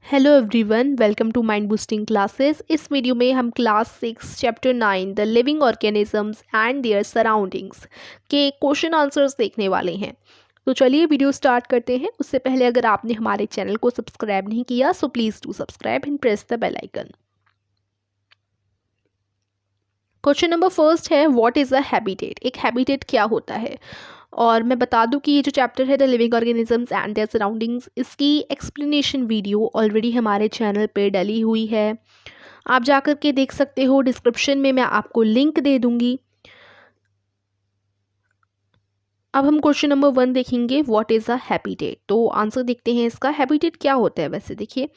Hello everyone, welcome to mind boosting classes. इस video में हम class 6 chapter 9 the living organisms and their surroundings के question answers देखने वाले हैं। तो चलिए वीडियो स्टार्ट करते हैं। उससे पहले अगर आपने हमारे चैनल को सब्सक्राइब नहीं किया so please do subscribe and press the bell icon. Question number first है, व्हाट इज़ अ हैबिटेट। एक हैबिटेट क्या होता है। और मैं बता दूं कि ये जो चैप्टर है the living organisms and their surroundings, इसकी एक्सप्लेनेशन वीडियो ऑलरेडी हमारे चैनल पे डली हुई है। आप जाकर के देख सकते हो, डिस्क्रिप्शन में मैं आपको लिंक दे दूंगी। अब हम क्वेश्चन नंबर 1 देखेंगे, व्हाट इज़ अ हैबिटेट। तो आंसर देखते हैं इसका। हैबिटेट क्या होता है। वैसे देखिए,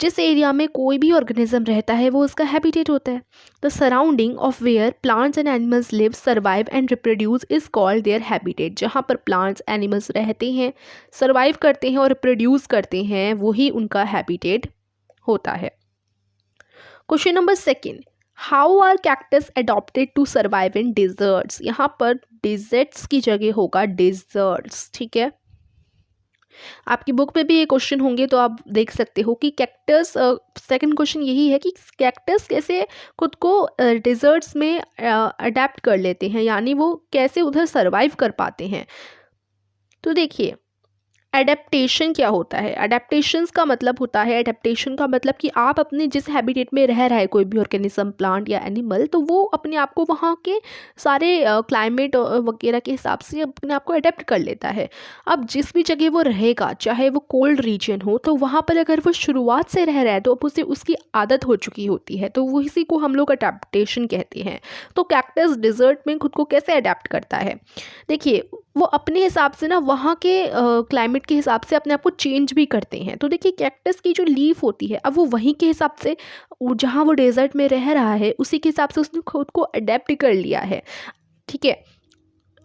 जिस एरिया में कोई भी ऑर्गेनिज्म रहता है वो उसका हैबिटेट होता है। The surrounding of where plants and animals live, survive and reproduce is called their habitat. जहाँ पर प्लांट्स एनिमल्स रहते हैं, सर्वाइव करते हैं और रिप्रोड्यूस करते हैं, वही उनका हैबिटेट होता है। Question number 2, how are cactus adopted to survive in deserts. यहाँ पर डिजर्ट्स की जगह होगा डिजर्ट्स। ठीक है, आपकी बुक में भी ये क्वेश्चन होंगे तो आप देख सकते हो कि कैक्टस, सेकंड क्वेश्चन यही है कि कैक्टस कैसे खुद को डिजर्ट्स में अडेप्ट कर लेते हैं, यानी वो कैसे उधर सरवाइव कर पाते हैं। तो देखिए, एडेप्टेशन क्या होता है। एडेप्टेशंस का मतलब होता है, एडेप्टेशन का मतलब कि आप अपने जिस हैबिटेट में रह रहा है कोई भी ऑर्गेनिज्म, प्लांट या एनिमल, तो वो अपने आप को वहाँ के सारे क्लाइमेट वगैरह के हिसाब से अपने आप को अडेप्ट कर लेता है। अब जिस भी जगह वो रहेगा, चाहे वो कोल्ड रीजन हो, तो वहाँ पर अगर वो शुरुआत से रह रहा है तो अब उसे उसकी आदत हो चुकी होती है, तो वो इसी को हम लोग अडेप्टेशन कहते हैं। तो कैक्टस डिजर्ट में खुद को कैसे अडेप्ट करता है। देखिए, वो अपने हिसाब से ना वहाँ के क्लाइमेट के हिसाब से अपने आप को चेंज भी करते हैं। तो देखिए, कैक्टस की जो लीफ होती है, अब वो वहीं के हिसाब से, जहाँ वो डेजर्ट में रह रहा है उसी के हिसाब से उसने खुद को अडेप्ट कर लिया है। ठीक है,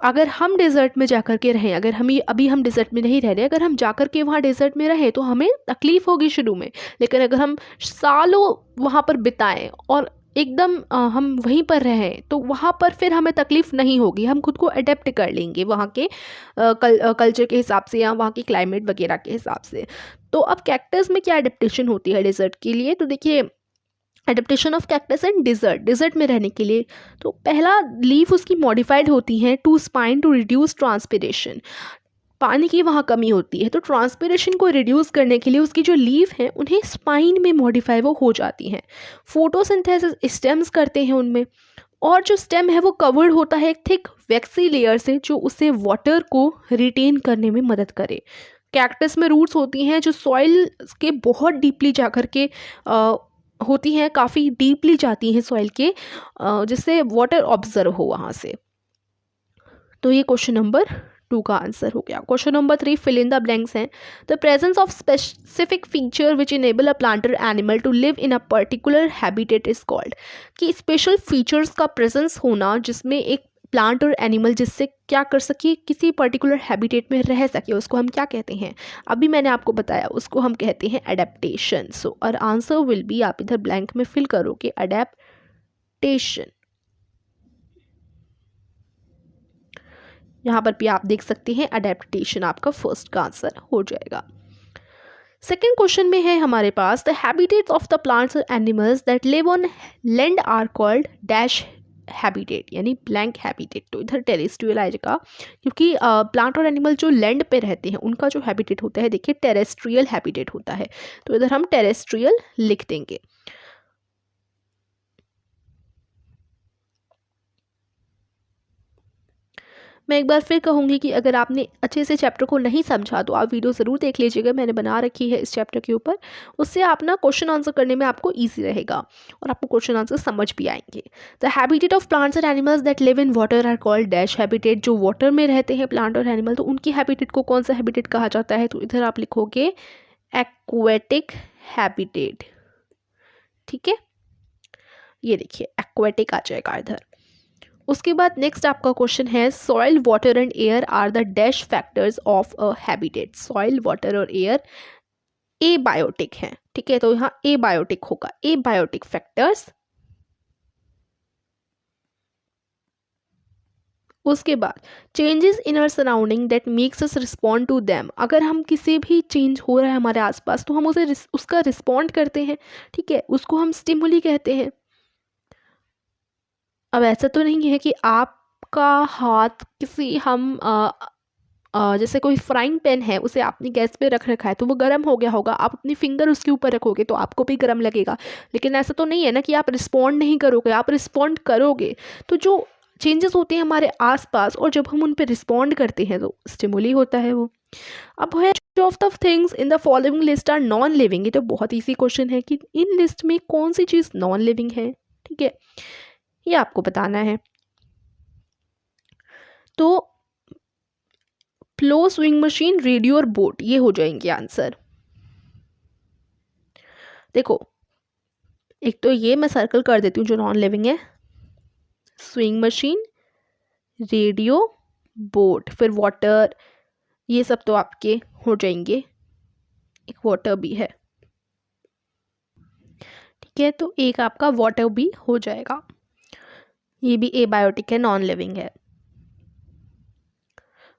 अगर हम डेजर्ट में जाकर के रहें, अगर हम अभी हम डेजर्ट में नहीं रह रहे, अगर हम जाकर के वहाँ डेजर्ट में रहें तो हमें तकलीफ़ होगी शुरू में। लेकिन अगर हम सालों वहाँ पर बिताएं और एकदम हम वहीं पर रहें तो वहाँ पर फिर हमें तकलीफ़ नहीं होगी, हम खुद को अडेप्ट कर लेंगे वहाँ के कल्चर के हिसाब से या वहाँ के क्लाइमेट वगैरह के हिसाब से। तो अब कैक्टस में क्या अडेप्टेशन होती है डेजर्ट के लिए। तो देखिए, adaptation of cactus and desert में रहने के लिए, तो पहला, लीफ उसकी मॉडिफाइड होती हैं to spine to reduce transpiration. पानी की वहाँ कमी होती है तो ट्रांसपिरेशन को रिड्यूस करने के लिए उसकी जो लीफ हैं उन्हें स्पाइन में मॉडिफाई वो हो जाती हैं। फोटोसिंथेसिस स्टेम्स करते हैं उनमें, और जो स्टेम है वो कवर्ड होता है एक थिक वैक्सी लेयर से जो उसे वाटर को रिटेन करने में मदद करे। कैक्टस में रूट्स होती हैं जो सॉइल के बहुत डीपली जाकर के होती हैं, काफ़ी डीपली जाती हैं सॉइल के, जिससे वाटर ऑब्जर्व हो वहाँ से। तो ये क्वेश्चन नंबर 2 का आंसर हो गया। Question number 3, fill in the blanks हैं। The presence of specific feature which enable a plant और animal to live in a particular habitat is called. कि स्पेशल फीचर्स का प्रेजेंस होना जिसमें एक प्लांट और एनिमल जिससे क्या कर सके, किसी पर्टिकुलर हैबिटेट में रह सके, उसको हम क्या कहते हैं। अभी मैंने आपको बताया, उसको हम कहते हैं एडेप्टेशन। सो और आंसर विल बी, आप इधर ब्लैंक में फिल करोगे एडेप्टेशन। यहाँ पर भी आप देख सकते हैं एडेप्टेशन आपका फर्स्ट का आंसर हो जाएगा। सेकेंड क्वेश्चन में है हमारे पास, the habitats of the plants and animals that live on land are called dash habitat, यानी ब्लैंक हैबिटेट। तो इधर टेरेस्ट्रियल आएगा, क्योंकि प्लांट और एनिमल जो लैंड पे रहते हैं उनका जो हैबिटेट होता है, देखिए टेरेस्ट्रियल हैबिटेट होता है, तो इधर हम टेरेस्ट्रियल लिख देंगे। मैं एक बार फिर कहूँगी कि अगर आपने अच्छे से चैप्टर को नहीं समझा तो आप वीडियो ज़रूर देख लीजिएगा, मैंने बना रखी है इस चैप्टर के ऊपर। उससे आप ना क्वेश्चन आंसर करने में आपको ईजी रहेगा और आपको क्वेश्चन आंसर समझ भी आएंगे। The habitat of plants and animals that live in water are called dash habitat. जो वाटर में रहते हैं प्लांट और एनिमल, तो उनकी हैबिटेट को कौन सा हैबिटेट कहा जाता है। तो इधर आप लिखोगे एक्वेटिक हैबिटेट। ठीक है, ये देखिए एक्वेटिक आ जाएगा इधर। उसके बाद नेक्स्ट आपका क्वेश्चन है, soil water and air are the dash factors of a habitat. Soil water और एयर ए बायोटिक है। ठीक है, तो यहाँ ए बायोटिक होगा, ए बायोटिक फैक्टर्स। उसके बाद changes in our surrounding that makes us respond to them. अगर हम किसी भी चेंज हो रहा है हमारे आसपास तो हम उसका रिस्पॉन्ड करते हैं, ठीक है, उसको हम स्टिमुली कहते हैं। अब ऐसा तो नहीं है कि आपका हाथ किसी हम जैसे कोई फ्राइंग पैन है उसे आपने गैस पे रख रखा है तो वो गर्म हो गया होगा, आप अपनी फिंगर उसके ऊपर रखोगे तो आपको भी गर्म लगेगा। लेकिन ऐसा तो नहीं है ना कि आप रिस्पॉन्ड नहीं करोगे, आप रिस्पॉन्ड करोगे। तो जो चेंजेस होते हैं हमारे आसपास और जब हम उन पे रिस्पॉन्ड करते हैं तो स्टिमुली होता है वो। अब है of the things in the following list are non living. ये तो बहुत ईजी क्वेश्चन है कि इन लिस्ट में कौन सी चीज़ नॉन लिविंग है, ठीक है, ये आपको बताना है। तो फ्लो, स्विंग मशीन, रेडियो और बोट, ये हो जाएंगे आंसर। देखो एक तो ये मैं सर्कल कर देती हूँ जो नॉन लिविंग है, स्विंग मशीन, रेडियो, बोट, फिर वाटर, ये सब तो आपके हो जाएंगे, एक वाटर भी है, ठीक है, तो एक आपका वाटर भी हो जाएगा, ये भी एबायोटिक है, नॉन लिविंग है।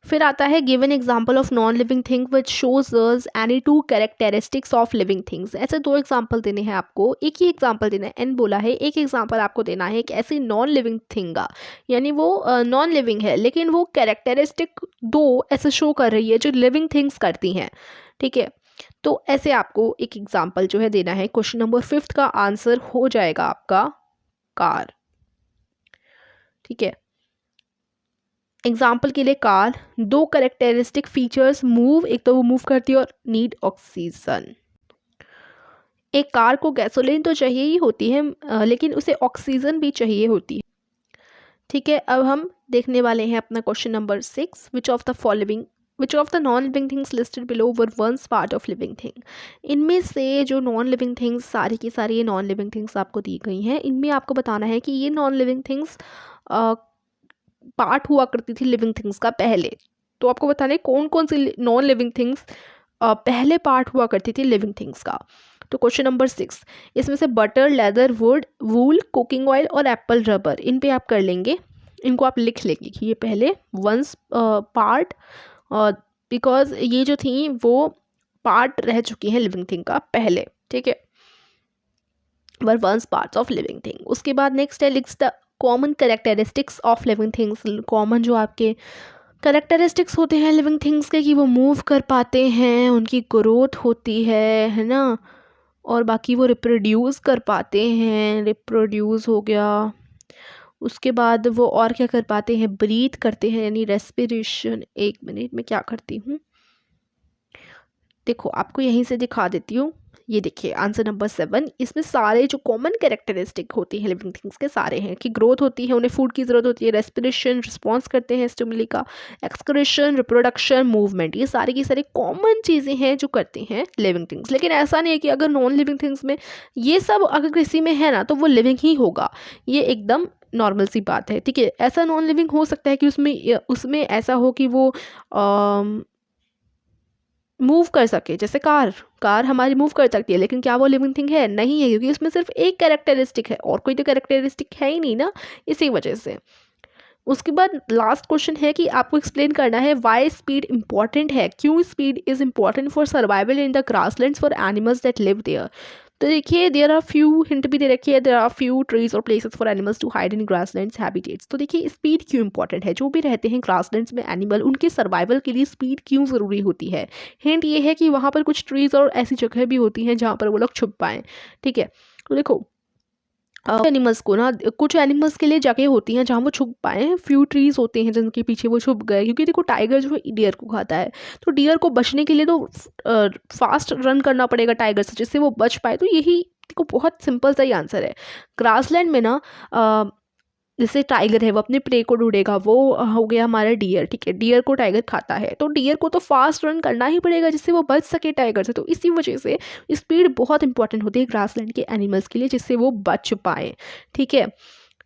फिर आता है give an example of non living thing which shows us any two characteristics of living things. ऐसे दो एग्जाम्पल देने हैं आपको, एक ही एग्जाम्पल देना है, एन बोला है, एक एग्जाम्पल आपको देना है एक ऐसी नॉन लिविंग थिंग का, यानी वो नॉन लिविंग है लेकिन वो कैरेक्टरिस्टिक दो ऐसे शो कर रही है जो लिविंग थिंग्स करती हैं, ठीक है। तो ऐसे आपको एक एग्जाम्पल जो है देना है। क्वेश्चन नंबर 5 का आंसर हो जाएगा आपका कार, ठीक है। एग्जाम्पल के लिए कार, दो करेक्टरिस्टिक फीचर्स, मूव, एक तो वो मूव करती है और नीड ऑक्सीजन। एक कार को गैसोलीन तो चाहिए ही होती है लेकिन उसे ऑक्सीजन भी चाहिए होती है, ठीक है। अब हम देखने वाले हैं अपना question number 6, which of the non living things listed below were once part of living thing. इनमें से जो नॉन लिविंग थिंग्स सारी की सारी ये नॉन लिविंग थिंग्स आपको दी गई हैं, इनमें आपको बताना है कि ये नॉन लिविंग थिंग्स पार्ट हुआ करती थी लिविंग थिंग्स का पहले। तो आपको बताना है कौन कौन सी नॉन लिविंग थिंग्स पहले पार्ट हुआ करती थी लिविंग थिंग्स का। तो क्वेश्चन नंबर 6, इसमें से butter, leather, would, wool, cooking oil और एप्पल रबर, इन पे आप कर लेंगे, इनको आप लिख लेंगे कि ये पहले वंस पार्ट, बिकॉज ये जो थी वो पार्ट रह चुकी हैं लिविंग थिंग का पहले, ठीक है, were once parts of living thing. उसके बाद नेक्स्ट है list the common characteristics of living things. Common जो आपके कैरेक्टरिस्टिक्स होते हैं लिविंग थिंग्स के कि वो मूव कर पाते हैं, उनकी ग्रोथ होती है ना, और बाकी वो रिप्रोड्यूस कर पाते हैं, रिप्रोड्यूस हो गया। उसके बाद वो और क्या कर पाते हैं, ब्रीथ करते हैं यानी रेस्पिरेशन। एक मिनट में क्या करती हूँ, देखो आपको यहीं से दिखा देती हूँ। ये देखिए आंसर नंबर 7, इसमें सारे जो कॉमन कैरेक्टरिस्टिक होती हैं लिविंग थिंग्स के सारे हैं कि ग्रोथ होती है, उन्हें फूड की ज़रूरत होती है, रेस्पिरेशन, रिस्पॉन्स करते हैं स्टिमुली का, एक्सक्रीशन, रिप्रोडक्शन, मूवमेंट, ये सारी की सारी कॉमन चीज़ें हैं जो करती हैं लिविंग थिंग्स। लेकिन ऐसा नहीं है कि अगर नॉन लिविंग थिंग्स में ये सब अगर किसी में है ना तो वो लिविंग ही होगा, ये एकदम नॉर्मल सी बात है, ठीक है। ऐसा नॉन लिविंग हो सकता है कि उसमें ऐसा हो कि वो मूव कर सके, जैसे कार हमारी मूव कर सकती है, लेकिन क्या वो लिविंग थिंग है, नहीं है, क्योंकि उसमें सिर्फ एक कैरेक्टरिस्टिक है और कोई तो कैरेक्टरिस्टिक है ही नहीं ना, इसी वजह से। उसके बाद लास्ट क्वेश्चन है कि आपको एक्सप्लेन करना है वाई स्पीड इंपॉर्टेंट है, क्यों speed is important for survival in the grasslands for animals that live there. तो देखिए देयर आर फ्यू हिंट भी दे रखी है, देयर आर फ्यू ट्रीज और places for animals to hide in grasslands habitats. तो देखिए स्पीड क्यों इंपॉर्टेंट है, जो भी रहते हैं ग्रासलैंड्स में एनिमल, उनके सर्वाइवल के लिए स्पीड क्यों ज़रूरी होती है। हिंट ये है कि वहाँ पर कुछ ट्रीज और ऐसी जगह भी होती हैं जहाँ पर वो लोग छुप पाएँ, ठीक है। तो देखो एनिमल्स को ना, कुछ एनिमल्स के लिए जगह होती हैं जहाँ वो छुप पाएँ, फ्यू ट्रीज होते हैं जिनके पीछे वो छुप गए, क्योंकि देखो टाइगर जो है डियर को खाता है, तो डियर को बचने के लिए तो फास्ट रन करना पड़ेगा टाइगर से जिससे वो बच पाए। तो यही देखो बहुत सिंपल सा ही आंसर है। ग्रासलैंड में ना जैसे टाइगर है वो अपने प्रे को ढूंढेगा, वो हो गया हमारा डियर, ठीक है, डियर को टाइगर खाता है, तो डियर को तो फास्ट रन करना ही पड़ेगा जिससे वो बच सके टाइगर से। तो इसी वजह से स्पीड बहुत इंपॉर्टेंट होती है ग्रासलैंड के एनिमल्स के लिए, जिससे वो बच पाएँ, ठीक है।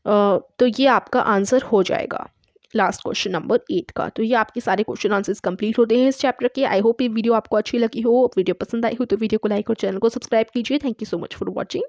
तो ये आपका आंसर हो जाएगा लास्ट क्वेश्चन नंबर 8 का। तो ये आपके सारे क्वेश्चन आंसर्स कंप्लीट होते हैं इस चैप्टर के। आई होप ये वीडियो आपको अच्छी लगी हो, वीडियो पसंद आई हो तो वीडियो को लाइक और चैनल को सब्सक्राइब कीजिए। Thank you so much for watching.